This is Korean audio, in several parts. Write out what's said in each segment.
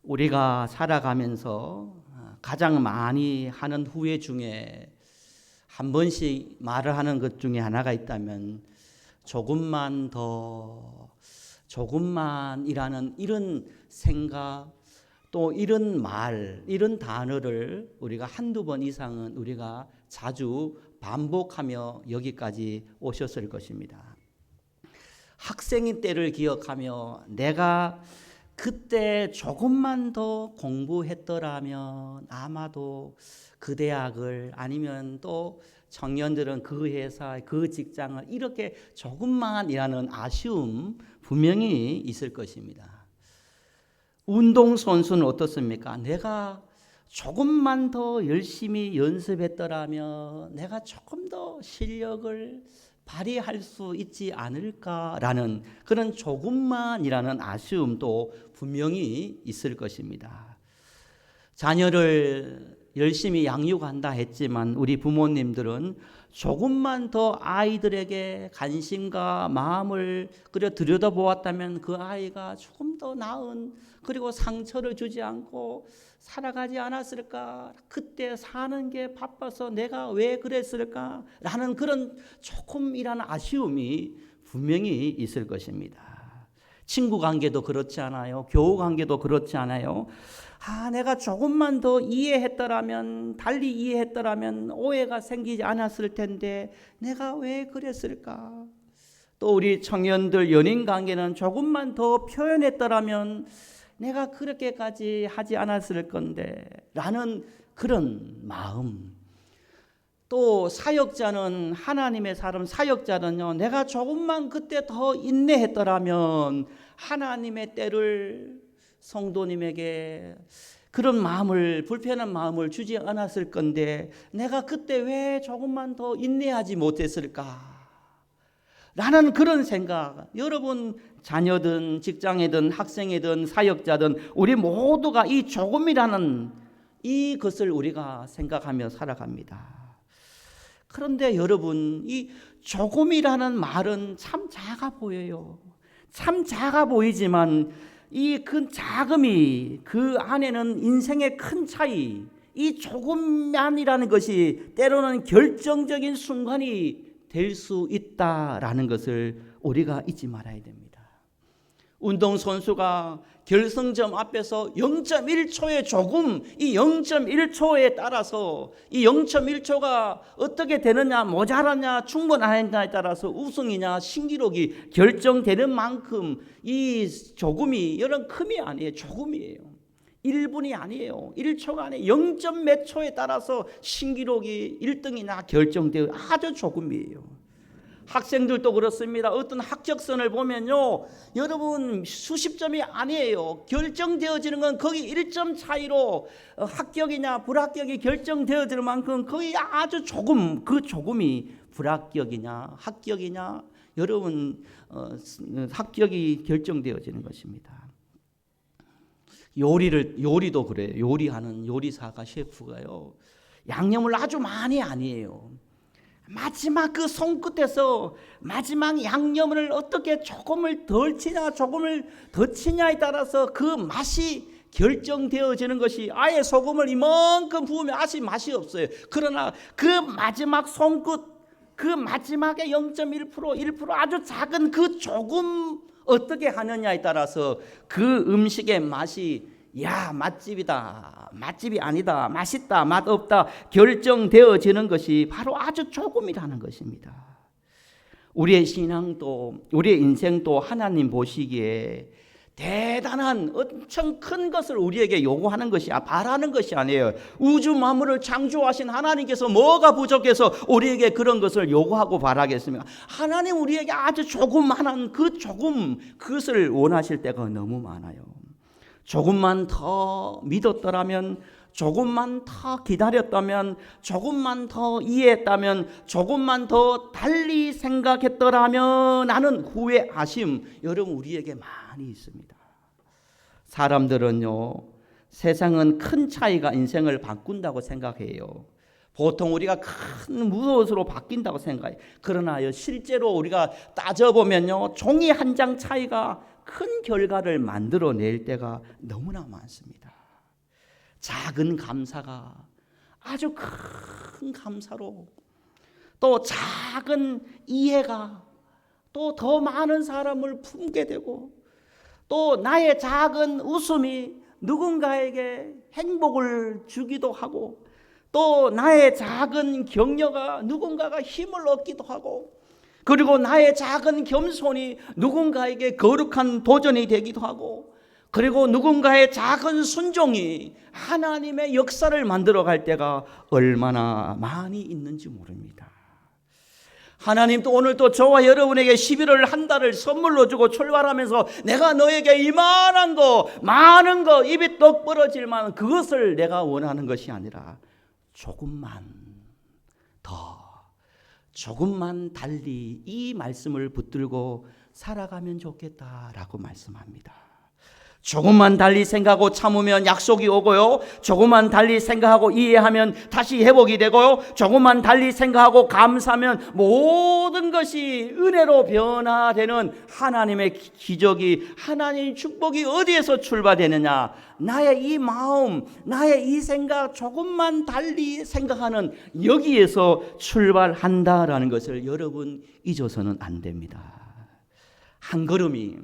우리가 살아가면서 가장 많이 하는 후회 중에 한 번씩 말을 하는 것 중에 하나가 있다면 조금만 더, 조금만이라는 이런 생각, 또 이런 말, 이런 단어를 우리가 한두 번 이상은 우리가 자주 반복하며 여기까지 오셨을 것입니다. 학생인 때를 기억하며 내가 그때 조금만 더 공부했더라면 아마도 그 대학을, 아니면 또 청년들은 그 회사, 그 직장을, 이렇게 조금만이라는 아쉬움 분명히 있을 것입니다. 운동선수는 어떻습니까? 내가 조금만 더 열심히 연습했더라면 내가 조금 더 실력을 발휘할 수 있지 않을까라는 그런 조금만이라는 아쉬움도 분명히 있을 것입니다. 자녀를 열심히 양육한다 했지만 우리 부모님들은 조금만 더 아이들에게 관심과 마음을 들여다보았다면 그 아이가 조금 더 나은, 그리고 상처를 주지 않고 살아가지 않았을까? 그때 사는 게 바빠서 내가 왜 그랬을까? 라는 그런 조금이라는 아쉬움이 분명히 있을 것입니다. 친구 관계도 그렇지 않아요? 교우 관계도 그렇지 않아요? 내가 조금만 더 이해했더라면, 달리 이해했더라면 오해가 생기지 않았을 텐데 내가 왜 그랬을까? 또 우리 청년들 연인 관계는 조금만 더 표현했더라면 내가 그렇게까지 하지 않았을 건데 라는 그런 마음. 또 사역자는, 하나님의 사람 사역자는요, 내가 조금만 그때 더 인내했더라면 하나님의 때를 성도님에게 그런 마음을, 불편한 마음을 주지 않았을 건데 내가 그때 왜 조금만 더 인내하지 못했을까? 라는 그런 생각. 여러분 자녀든 직장이든 학생이든 사역자든 우리 모두가 이 조금이라는 이것을 우리가 생각하며 살아갑니다. 그런데 여러분, 이 조금이라는 말은 참 작아 보여요. 참 작아 보이지만 이 큰 작음이 그 안에는 인생의 큰 차이, 이 조금만이라는 것이 때로는 결정적인 순간이 될 수 있다라는 것을 우리가 잊지 말아야 됩니다. 운동선수가 결승점 앞에서 0.1초의 조금, 이 0.1초에 따라서 이 0.1초가 어떻게 되느냐, 모자라냐, 충분하느냐에 따라서 우승이냐 신기록이 결정되는 만큼 이 조금이, 여러분 큼이 아니에요. 조금이에요. 1분이 아니에요. 1초가 아니에요. 0. 몇 초에 따라서 신기록이 1등이나 결정되어 아주 조금이에요. 학생들도 그렇습니다. 어떤 합격선을 보면요, 여러분 수십 점이 아니에요. 결정되어지는 건 거기 1점 차이로 합격이냐 불합격이 결정되어지는 만큼 거의 아주 조금, 그 조금이 불합격이냐 합격이냐, 여러분 합격이 결정되어지는 것입니다. 요리도 그래요. 요리하는 요리사가, 셰프가요, 양념을 아주 많이 아니에요. 마지막 그 손끝에서 마지막 양념을 어떻게 조금을 덜 치냐 조금을 더 치냐에 따라서 그 맛이 결정되어지는 것이, 아예 소금을 이만큼 부으면 아직 맛이 없어요. 그러나 그 마지막 손끝, 그 마지막에 0.1%, 1% 아주 작은 그 조금 어떻게 하느냐에 따라서 그 음식의 맛이, 야 맛집이다, 맛집이 아니다, 맛있다, 맛없다 결정되어지는 것이 바로 아주 조금이라는 것입니다. 우리의 신앙도, 우리의 인생도 하나님 보시기에 대단한 엄청 큰 것을 우리에게 요구하는 것이, 바라는 것이 아니에요. 우주 만물을 창조하신 하나님께서 뭐가 부족해서 우리에게 그런 것을 요구하고 바라겠습니까? 하나님 우리에게 아주 조그만한 그 조금, 그것을 원하실 때가 너무 많아요. 조금만 더 믿었더라면, 조금만 더 기다렸다면, 조금만 더 이해했다면, 조금만 더 달리 생각했더라면 하는 후회, 아쉬움, 여러분 우리에게 많이 있습니다. 사람들은요, 세상은 큰 차이가 인생을 바꾼다고 생각해요. 보통 우리가 큰 무엇으로 바뀐다고 생각해요. 그러나 실제로 우리가 따져보면요, 종이 한 장 차이가 큰 결과를 만들어낼 때가 너무나 많습니다. 작은 감사가 아주 큰 감사로, 또 작은 이해가 또 더 많은 사람을 품게 되고, 또 나의 작은 웃음이 누군가에게 행복을 주기도 하고, 또 나의 작은 격려가 누군가가 힘을 얻기도 하고, 그리고 나의 작은 겸손이 누군가에게 거룩한 도전이 되기도 하고, 그리고 누군가의 작은 순종이 하나님의 역사를 만들어갈 때가 얼마나 많이 있는지 모릅니다. 하나님도 오늘 또 저와 여러분에게 11월 한 달을 선물로 주고 출발하면서 내가 너에게 이만한 거, 많은 거, 입이 떡 벌어질 만한 그것을 내가 원하는 것이 아니라 조금만 더, 조금만 달리 이 말씀을 붙들고 살아가면 좋겠다라고 말씀합니다. 조금만 달리 생각하고 참으면 약속이 오고요, 조금만 달리 생각하고 이해하면 다시 회복이 되고요, 조금만 달리 생각하고 감사하면 모든 것이 은혜로 변화되는 하나님의 기적이, 하나님의 축복이 어디에서 출발되느냐? 나의 이 마음, 나의 이 생각, 조금만 달리 생각하는 여기에서 출발한다라는 것을 여러분 잊어서는 안 됩니다. 한 걸음이,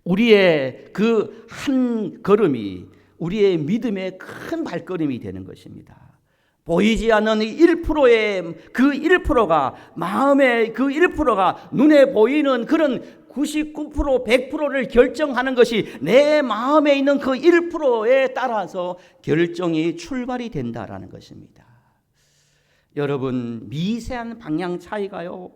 우리의 그 한 걸음이 우리의 믿음의 큰 발걸음이 되는 것입니다. 보이지 않는 1%의 그 1%가, 마음의 그 1%가 눈에 보이는 그런 99%, 100%를 결정하는 것이 내 마음에 있는 그 1%에 따라서 결정이 출발이 된다라는 것입니다. 여러분, 미세한 방향 차이가요,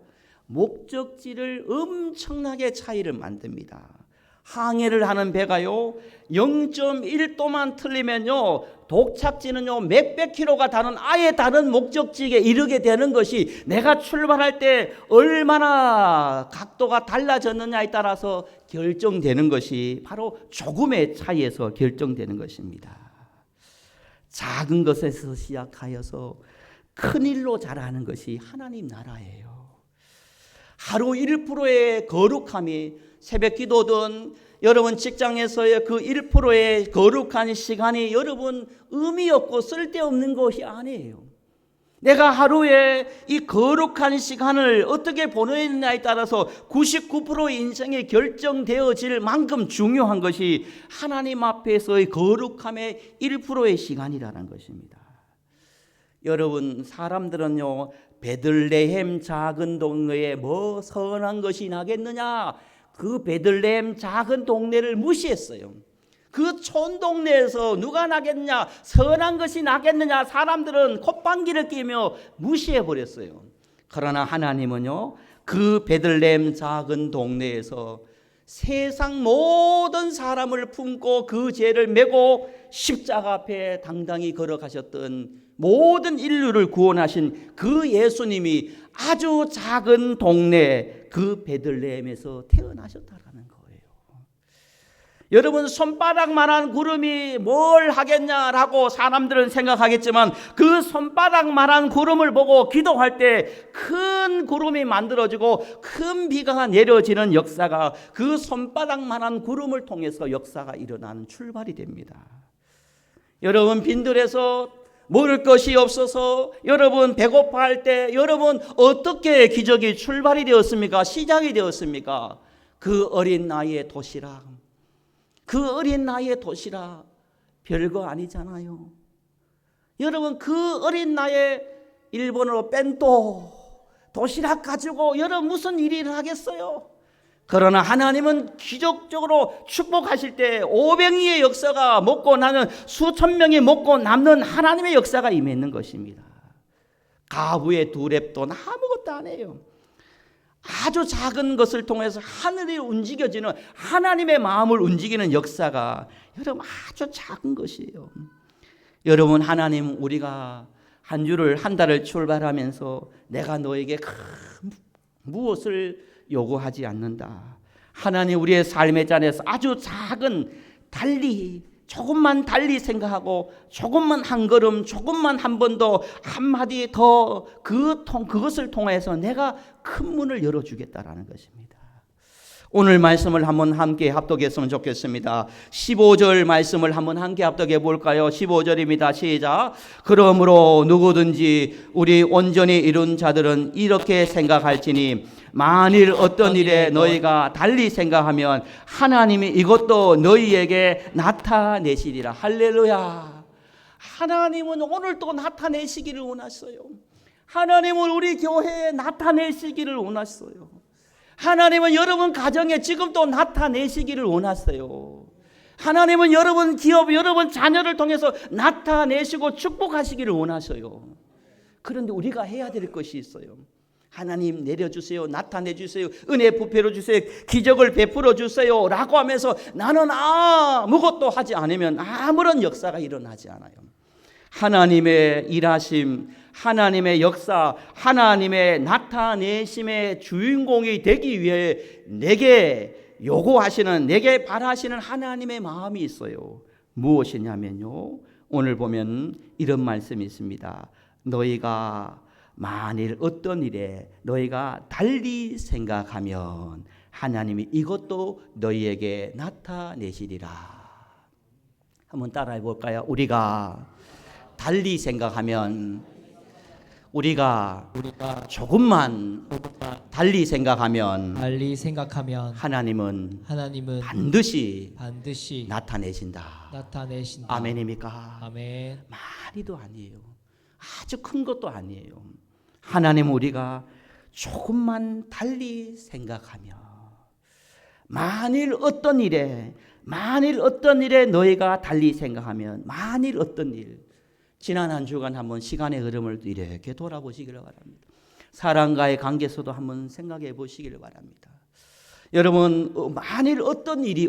목적지를 엄청나게 차이를 만듭니다. 항해를 하는 배가요, 0.1도만 틀리면요, 도착지는요 몇백 킬로가 다른 아예 다른 목적지에 이르게 되는 것이 내가 출발할 때 얼마나 각도가 달라졌느냐에 따라서 결정되는 것이 바로 조금의 차이에서 결정되는 것입니다. 작은 것에서 시작하여서 큰 일로 자라는 것이 하나님 나라예요. 하루 1%의 거룩함이, 새벽 기도든 여러분 직장에서의 그 1%의 거룩한 시간이 여러분 의미 없고 쓸데없는 것이 아니에요. 내가 하루에 이 거룩한 시간을 어떻게 보내느냐에 따라서 99%의 인생이 결정되어질 만큼 중요한 것이 하나님 앞에서의 거룩함의 1%의 시간이라는 것입니다. 여러분, 사람들은요, 베들레헴 작은 동네에 뭐 선한 것이 나겠느냐, 그 베들레헴 작은 동네를 무시했어요. 그 촌동네에서 누가 나겠냐, 선한 것이 나겠느냐, 사람들은 콧방귀를 뀌며 무시해버렸어요. 그러나 하나님은요, 그 베들레헴 작은 동네에서 세상 모든 사람을 품고 그 죄를 메고 십자가 앞에 당당히 걸어가셨던 모든 인류를 구원하신 그 예수님이 아주 작은 동네 그 베들레헴에서 태어나셨다라는 거예요. 여러분, 손바닥만한 구름이 뭘 하겠냐라고 사람들은 생각하겠지만, 그 손바닥만한 구름을 보고 기도할 때 큰 구름이 만들어지고 큰 비가 내려지는 역사가 그 손바닥만한 구름을 통해서 역사가 일어나는 출발이 됩니다. 여러분, 빈들에서 먹을 것이 없어서 여러분 배고파할 때 여러분 어떻게 기적이 출발이 되었습니까? 시작이 되었습니까? 그 어린 나이의 도시락, 그 어린 나이의 도시락 별거 아니잖아요. 여러분, 그 어린 나이에 일본어로 벤또 도시락 가지고 여러분 무슨 일을 하겠어요? 그러나 하나님은 기적적으로 축복하실 때 500리의 역사가 먹고 나는 수천 명이 먹고 남는 하나님의 역사가 임했는 것입니다. 가부의 두 랩돈 아무것도 안 해요. 아주 작은 것을 통해서 하늘이 움직여지는, 하나님의 마음을 움직이는 역사가 여러분 아주 작은 것이에요. 여러분, 하나님, 우리가 한 주를, 한 달을 출발하면서 내가 너에게 무엇을 요구하지 않는다. 하나님, 우리의 삶의 잔에서 아주 작은 달리, 조금만 달리 생각하고 조금만 한 걸음, 조금만 한 번 더, 한마디 더 그것을 통해서 내가 큰 문을 열어주겠다라는 것입니다. 오늘 말씀을 한번 함께 합독했으면 좋겠습니다. 15절 말씀을 한번 함께 합독해 볼까요? 15절입니다. 시작. 그러므로 누구든지 우리 온전히 이룬 자들은 이렇게 생각할지니 만일 어떤 일에 너희가 달리 생각하면 하나님이 이것도 너희에게 나타내시리라. 할렐루야. 하나님은 오늘 또 나타내시기를 원하셨어요. 하나님은 우리 교회에 나타내시기를 원하셨어요. 하나님은 여러분 가정에 지금 또 나타내시기를 원하세요. 하나님은 여러분 기업, 여러분 자녀를 통해서 나타내시고 축복하시기를 원하셔요. 그런데 우리가 해야 될 것이 있어요. 하나님 내려주세요. 나타내주세요. 은혜 부패로 주세요. 기적을 베풀어 주세요. 라고 하면서 나는 아무것도 하지 않으면 아무런 역사가 일어나지 않아요. 하나님의 일하심, 하나님의 역사, 하나님의 나타내심의 주인공이 되기 위해 내게 요구하시는, 내게 바라시는 하나님의 마음이 있어요. 무엇이냐면요, 오늘 보면 이런 말씀이 있습니다. 너희가 만일 어떤 일에 너희가 달리 생각하면 하나님이 이것도 너희에게 나타내시리라. 한번 따라해 볼까요? 우리가 달리 생각하면, 우리가 조금만 달리 생각하면 하나님은 반드시 나타내신다. 아멘입니까? 아멘. 많이도 아니에요. 아주 큰 것도 아니에요. 하나님은 우리가 조금만 달리 생각하며 만일 어떤 일에 너희가 달리 생각하면, 만일 어떤 일, 지난 한 주간 한번 시간의 흐름을 이렇게 돌아보시기를 바랍니다. 사람과의 관계에서도 한번 생각해 보시기를 바랍니다. 여러분, 만일 어떤 일이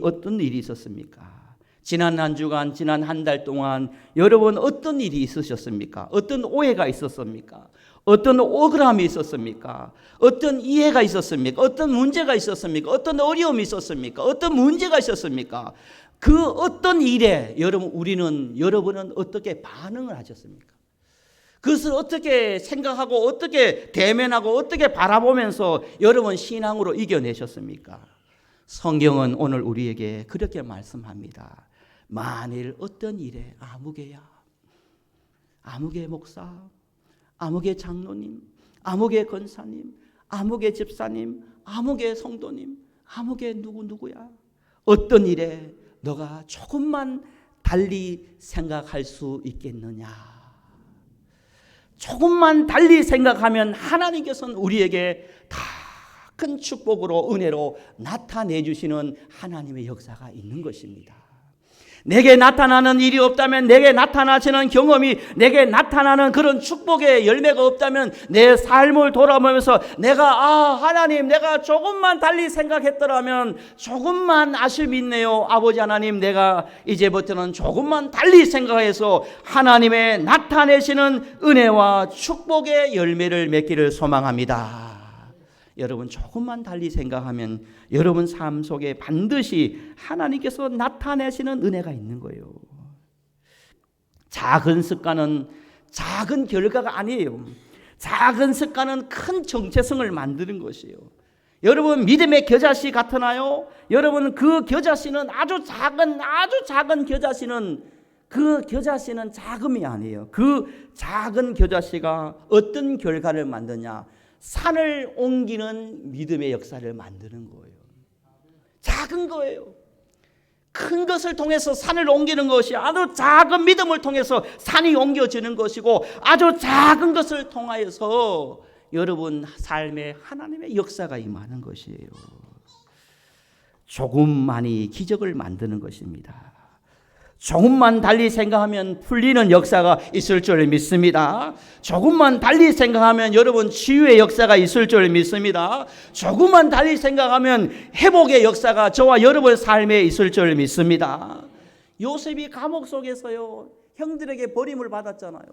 있었습니까? 지난 한 주간, 지난 한 달 동안 여러분 어떤 일이 있으셨습니까? 어떤 오해가 있었습니까? 어떤 억울함이 있었습니까? 어떤 이해가 있었습니까? 어떤 문제가 있었습니까? 어떤 어려움이 있었습니까? 어떤 문제가 있었습니까? 그 어떤 일에 여러분은 어떻게 반응을 하셨습니까? 그것을 어떻게 생각하고 어떻게 대면하고 어떻게 바라보면서 여러분 신앙으로 이겨내셨습니까? 성경은 오늘 우리에게 그렇게 말씀합니다. 만일 어떤 일에 아무개 목사, 아무개 장로님, 아무개 권사님, 아무개 집사님, 아무개 성도님, 아무개 누구야, 어떤 일에 너가 조금만 달리 생각할 수 있겠느냐? 조금만 달리 생각하면 하나님께서는 우리에게 다 큰 축복으로, 은혜로 나타내 주시는 하나님의 역사가 있는 것입니다. 내게 나타나는 일이 없다면, 내게 나타나시는 경험이, 내게 나타나는 그런 축복의 열매가 없다면, 내 삶을 돌아보면서 하나님, 내가 조금만 달리 생각했더라면, 조금만 아쉬움이 있네요. 아버지 하나님, 내가 이제부터는 조금만 달리 생각해서 하나님의 나타내시는 은혜와 축복의 열매를 맺기를 소망합니다. 여러분 조금만 달리 생각하면 여러분 삶 속에 반드시 하나님께서 나타내시는 은혜가 있는 거예요. 작은 습관은 작은 결과가 아니에요. 작은 습관은 큰 정체성을 만드는 것이에요. 여러분 믿음의 겨자씨 같으나요? 여러분 그 겨자씨는 아주 작은 겨자씨는, 그 겨자씨는 작음이 아니에요. 그 작은 겨자씨가 어떤 결과를 만드냐? 산을 옮기는 믿음의 역사를 만드는 거예요. 작은 거예요. 큰 것을 통해서 산을 옮기는 것이 아주 작은 믿음을 통해서 산이 옮겨지는 것이고, 아주 작은 것을 통하여서 여러분 삶에 하나님의 역사가 임하는 것이에요. 조금만이 기적을 만드는 것입니다. 조금만 달리 생각하면 풀리는 역사가 있을 줄 믿습니다. 조금만 달리 생각하면 여러분 치유의 역사가 있을 줄 믿습니다. 조금만 달리 생각하면 회복의 역사가 저와 여러분의 삶에 있을 줄 믿습니다. 요셉이 감옥 속에서요, 형들에게 버림을 받았잖아요.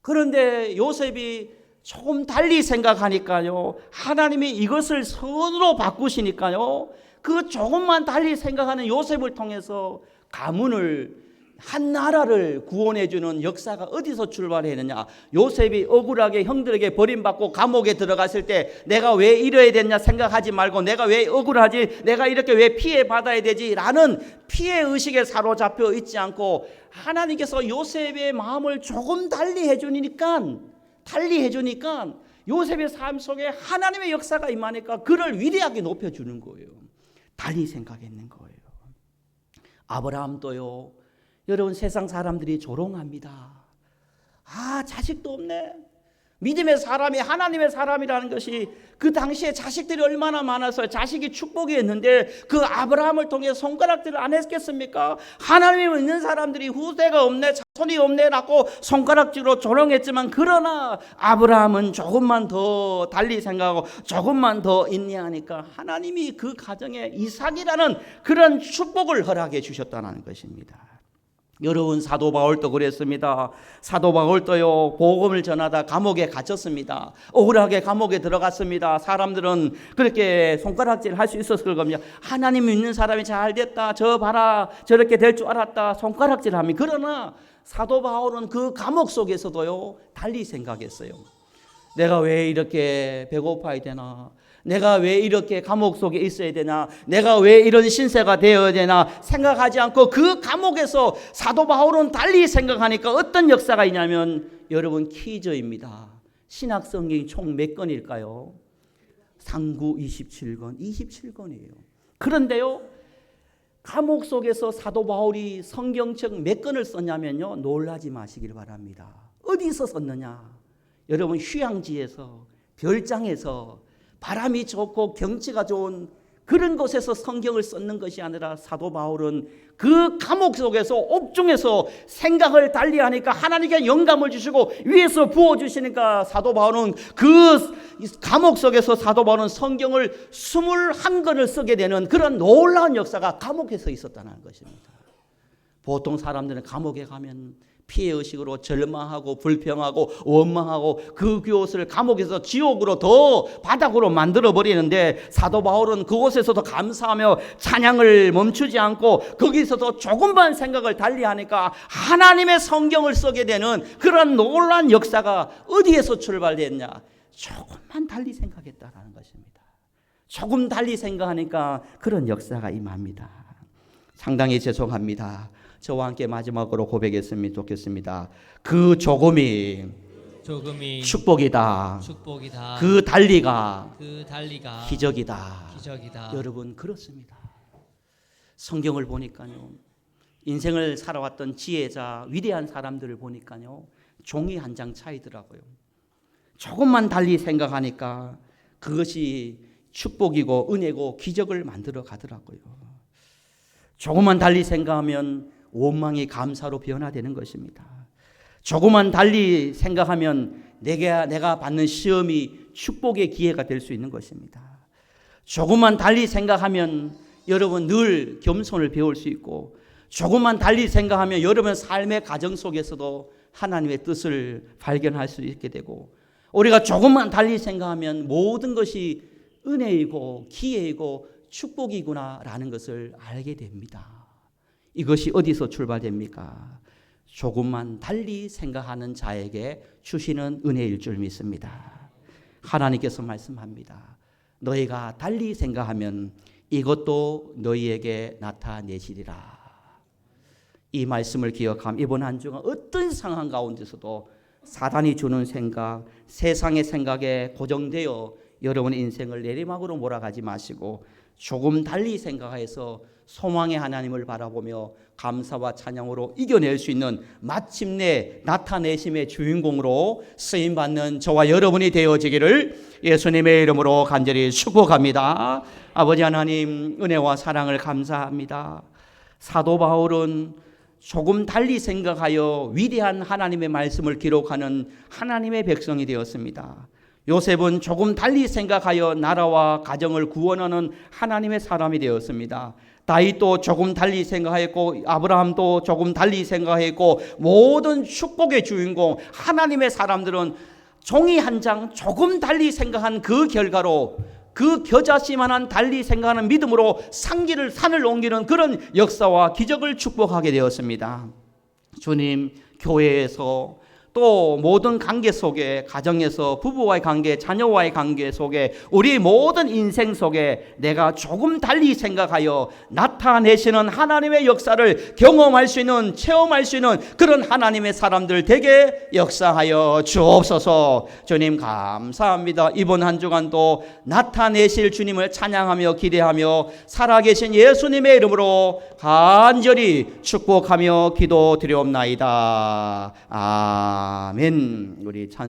그런데 요셉이 조금 달리 생각하니까요, 하나님이 이것을 선으로 바꾸시니까요, 그 조금만 달리 생각하는 요셉을 통해서 가문을 한 나라를 구원해주는 역사가 어디서 출발했느냐? 요셉이 억울하게 형들에게 버림받고 감옥에 들어갔을 때 내가 왜 이래야 되냐 생각하지 말고 내가 왜 억울하지? 내가 이렇게 왜 피해받아야 되지? 라는 피해의식에 사로잡혀 있지 않고 하나님께서 요셉의 마음을 조금 달리 해주니까 요셉의 삶 속에 하나님의 역사가 임하니까 그를 위대하게 높여주는 거예요. 달리 생각했는 거예요. 아브라함도요. 여러분 세상 사람들이 조롱합니다. 자식도 없네. 믿음의 사람이 하나님의 사람이라는 것이 그 당시에 자식들이 얼마나 많았어요. 자식이 축복이었는데 그 아브라함을 통해 손가락질을 안 했겠습니까? 하나님을 믿는 사람들이 후대가 없네, 자손이 없네 라고 손가락질로 조롱했지만 그러나 아브라함은 조금만 더 달리 생각하고 조금만 더 인내하니까 하나님이 그 가정에 이삭이라는 그런 축복을 허락해 주셨다는 것입니다. 여러분 사도 바울도 그랬습니다. 사도 바울도요 복음을 전하다 감옥에 갇혔습니다. 억울하게 감옥에 들어갔습니다. 사람들은 그렇게 손가락질 할 수 있었을 겁니다. 하나님 믿는 사람이 잘 됐다, 저 봐라 저렇게 될 줄 알았다 손가락질 합니다. 그러나 사도 바울은 그 감옥 속에서도요 달리 생각했어요. 내가 왜 이렇게 배고파야 되나, 내가 왜 이렇게 감옥 속에 있어야 되나, 내가 왜 이런 신세가 되어야 되나 생각하지 않고 그 감옥에서 사도 바울은 달리 생각하니까 어떤 역사가 있냐면 여러분 퀴즈입니다. 신약 성경이 총 몇 권일까요? 상구 27권, 27권이에요. 그런데요 감옥 속에서 사도 바울이 성경책 몇 권을 썼냐면요 놀라지 마시길 바랍니다. 어디서 썼느냐? 여러분 휴양지에서, 별장에서, 바람이 좋고 경치가 좋은 그런 곳에서 성경을 썼는 것이 아니라 사도 바울은 그 감옥 속에서 옥중에서 생각을 달리하니까 하나님께 영감을 주시고 위에서 부어주시니까 사도 바울은 그 감옥 속에서 사도 바울은 성경을 21권을 쓰게 되는 그런 놀라운 역사가 감옥에서 있었다는 것입니다. 보통 사람들은 감옥에 가면 피해의식으로 절망하고 불평하고 원망하고 그 그곳을 감옥에서 지옥으로 더 바닥으로 만들어버리는데 사도 바울은 그곳에서도 감사하며 찬양을 멈추지 않고 거기서도 조금만 생각을 달리하니까 하나님의 성경을 쓰게 되는 그런 놀라운 역사가 어디에서 출발됐냐? 조금만 달리 생각했다라는 것입니다. 조금 달리 생각하니까 그런 역사가 임합니다. 상당히 죄송합니다. 저와 함께 마지막으로 고백했으면 좋겠습니다. 그 조금이 축복이다. 그 달리가 기적이다. 여러분 그렇습니다. 성경을 보니까요. 인생을 살아왔던 지혜자 위대한 사람들을 보니까요. 종이 한 장 차이더라고요. 조금만 달리 생각하니까 그것이 축복이고 은혜고 기적을 만들어 가더라고요. 조금만 달리 생각하면 원망이 감사로 변화되는 것입니다. 조금만 달리 생각하면 내가 받는 시험이 축복의 기회가 될 수 있는 것입니다. 조금만 달리 생각하면 여러분 늘 겸손을 배울 수 있고 조금만 달리 생각하면 여러분 삶의 가정 속에서도 하나님의 뜻을 발견할 수 있게 되고 우리가 조금만 달리 생각하면 모든 것이 은혜이고 기회이고 축복이구나라는 것을 알게 됩니다. 이것이 어디서 출발됩니까? 조금만 달리 생각하는 자에게 주시는 은혜일 줄 믿습니다. 하나님께서 말씀합니다. 너희가 달리 생각하면 이것도 너희에게 나타내시리라. 이 말씀을 기억하면 이번 한 주간 어떤 상황 가운데서도 사단이 주는 생각, 세상의 생각에 고정되어 여러분의 인생을 내리막으로 몰아가지 마시고 조금 달리 생각해서 소망의 하나님을 바라보며 감사와 찬양으로 이겨낼 수 있는 마침내 나타내심의 주인공으로 쓰임받는 저와 여러분이 되어지기를 예수님의 이름으로 간절히 축복합니다. 아버지 하나님 은혜와 사랑을 감사합니다. 사도 바울은 조금 달리 생각하여 위대한 하나님의 말씀을 기록하는 하나님의 백성이 되었습니다. 요셉은 조금 달리 생각하여 나라와 가정을 구원하는 하나님의 사람이 되었습니다. 다윗도 조금 달리 생각했고 아브라함도 조금 달리 생각했고 모든 축복의 주인공 하나님의 사람들은 종이 한 장 조금 달리 생각한 그 결과로 그 겨자씨만한 달리 생각하는 믿음으로 산을 옮기는 그런 역사와 기적을 축복하게 되었습니다. 주님, 교회에서 또 모든 관계 속에, 가정에서 부부와의 관계, 자녀와의 관계 속에, 우리 모든 인생 속에 내가 조금 달리 생각하여 나타내시는 하나님의 역사를 경험할 수 있는, 체험할 수 있는 그런 하나님의 사람들 되게 역사하여 주옵소서. 주님 감사합니다. 이번 한 주간도 나타내실 주님을 찬양하며 기대하며 살아계신 예수님의 이름으로 간절히 축복하며 기도드리옵나이다. 아멘. 우리 찬